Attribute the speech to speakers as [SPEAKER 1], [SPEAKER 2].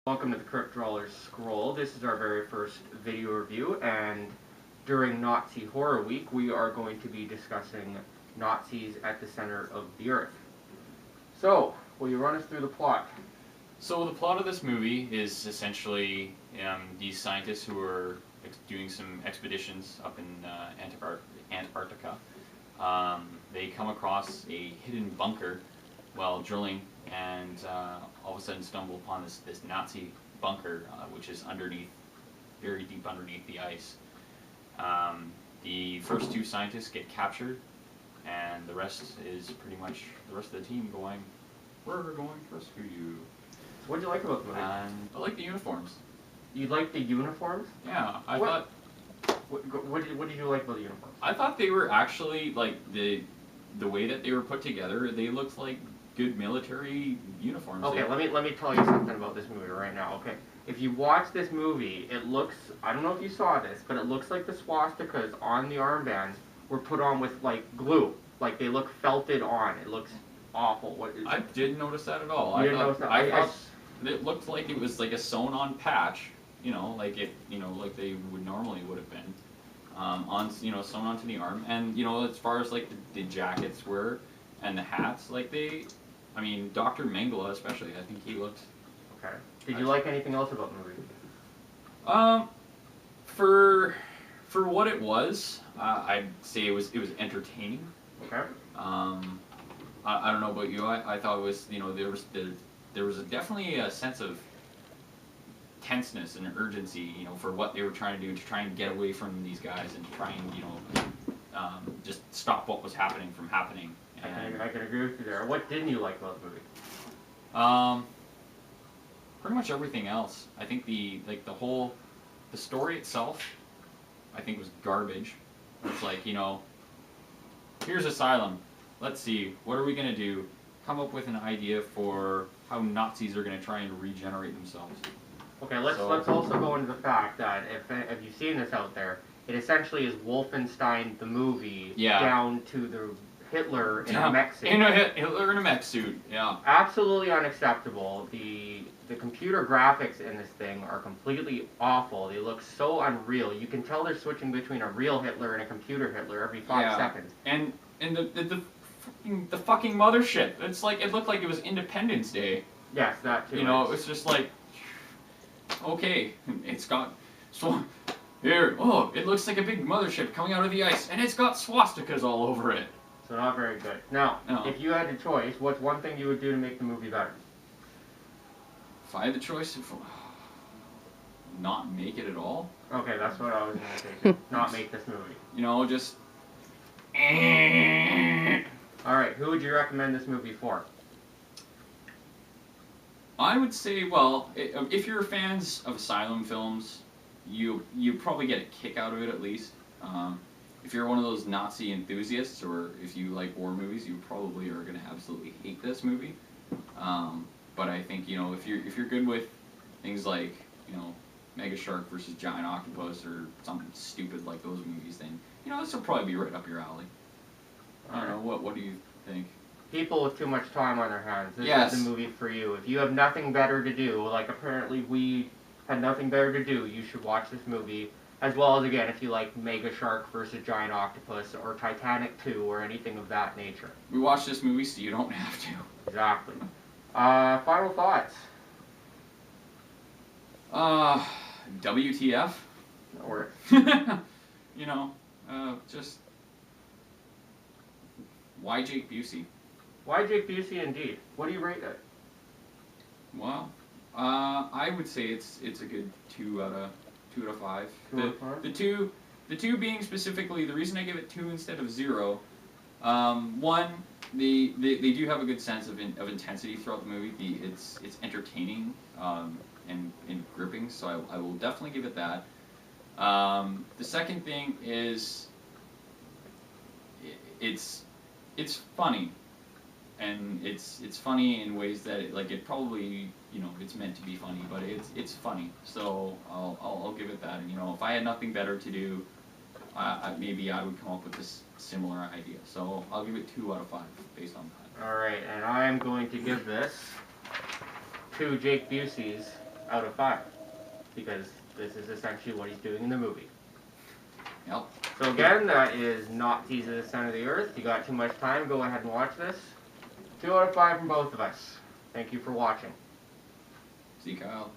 [SPEAKER 1] Welcome to the Crypt Scroll. This is our very first video review, and during Nazi Horror Week, we are going to be discussing Nazis at the center of the earth. So, will you run us through the plot?
[SPEAKER 2] So the plot of this movie is essentially these scientists who are doing some expeditions up in Antarctica. They come across a hidden bunker while drilling, and all of a sudden stumble upon this Nazi bunker, which is underneath, very deep underneath the ice. The first two scientists get captured, and the rest is pretty much the rest of the team going, "We're going to rescue you."
[SPEAKER 1] What did you like about the movie?
[SPEAKER 2] And I like the uniforms.
[SPEAKER 1] You like the uniforms?
[SPEAKER 2] Yeah,
[SPEAKER 1] What did you like about the uniforms?
[SPEAKER 2] I thought they were actually, like, the way that they were put together, they looked like good military uniforms.
[SPEAKER 1] Okay, let me tell you something about this movie right now. Okay, if you watch this movie, it looks, I don't know if you saw this, but it looks like the swastikas on the armbands were put on with like glue. Like they look felted on. It looks awful.
[SPEAKER 2] I didn't notice that at all.
[SPEAKER 1] You didn't notice that?
[SPEAKER 2] I thought it looked like it was like a sewn-on patch. Like like they normally would have been, sewn onto the arm. And as far as like the jackets were, and the hats, like Dr. Mengele especially, I think he looked.
[SPEAKER 1] Okay. Did you like anything else about the movie?
[SPEAKER 2] For what it was, I'd say it was entertaining.
[SPEAKER 1] Okay.
[SPEAKER 2] I don't know about you. I thought it was there was definitely a sense of tenseness and urgency, for what they were trying to do to try and get away from these guys and try and just stop what was happening from happening. And
[SPEAKER 1] I can agree with you there. What didn't you like about the movie?
[SPEAKER 2] Pretty much everything else. I think the story itself, I think was garbage. It's like, here's Asylum. Let's see, what are we gonna do? Come up with an idea for how Nazis are gonna try and regenerate themselves.
[SPEAKER 1] Okay, let's also go into the fact that if you've seen this out there, it essentially is Wolfenstein the movie down to the Hitler in a mech suit.
[SPEAKER 2] Hitler in a mech suit, yeah.
[SPEAKER 1] Absolutely unacceptable. The computer graphics in this thing are completely awful. They look so unreal. You can tell they're switching between a real Hitler and a computer Hitler every 5 seconds.
[SPEAKER 2] And the fucking mothership. It's like it looked like it was Independence Day.
[SPEAKER 1] Yes, that too.
[SPEAKER 2] It's just like, okay, it's got here. Oh, it looks like a big mothership coming out of the ice, and it's got swastikas all over it.
[SPEAKER 1] So not very good. Now, if you had the choice, what's one thing you would do to make the movie better?
[SPEAKER 2] If I had the choice, not make it at all.
[SPEAKER 1] Okay, that's what I was going to say. Not make this movie.
[SPEAKER 2] Just.
[SPEAKER 1] Alright, who would you recommend this movie for?
[SPEAKER 2] I would say, well, if you're fans of Asylum films, you probably get a kick out of it at least. If you're one of those Nazi enthusiasts, or if you like war movies, you probably are going to absolutely hate this movie. But I think if you're good with things like Mega Shark versus Giant Octopus or something stupid like those movies, then this will probably be right up your alley. I don't know. What do you think?
[SPEAKER 1] People with too much time on their hands. This is the movie for you. If you have nothing better to do, like apparently we had nothing better to do, you should watch this movie. As well as, again, if you like Mega Shark versus Giant Octopus or Titanic 2 or anything of that nature.
[SPEAKER 2] We watched this movie so you don't have to.
[SPEAKER 1] Exactly. Final thoughts?
[SPEAKER 2] WTF?
[SPEAKER 1] That works.
[SPEAKER 2] Just... Why Jake Busey?
[SPEAKER 1] Why Jake Busey, indeed? What do you rate it?
[SPEAKER 2] Well, I would say it's a good 2 out of 5. The two being specifically the reason I give it 2 instead of 0. One, they do have a good sense of intensity throughout the movie. It's entertaining and gripping, so I will definitely give it that. The second thing is it's funny, and it's funny in ways that it probably it's meant to be funny, but it's funny. So I'll give it that. And if I had nothing better to do, maybe I would come up with this similar idea. So I'll give it 2 out of 5 based on that.
[SPEAKER 1] Alright, and I am going to give this 2 Jake Buseys out of 5. Because this is essentially what he's doing in the movie.
[SPEAKER 2] Yep.
[SPEAKER 1] So again, that is Nazis at the Center of the Earth. You got too much time, go ahead and watch this. 2 out of 5 from both of us. Thank you for watching.
[SPEAKER 2] See you, Kyle.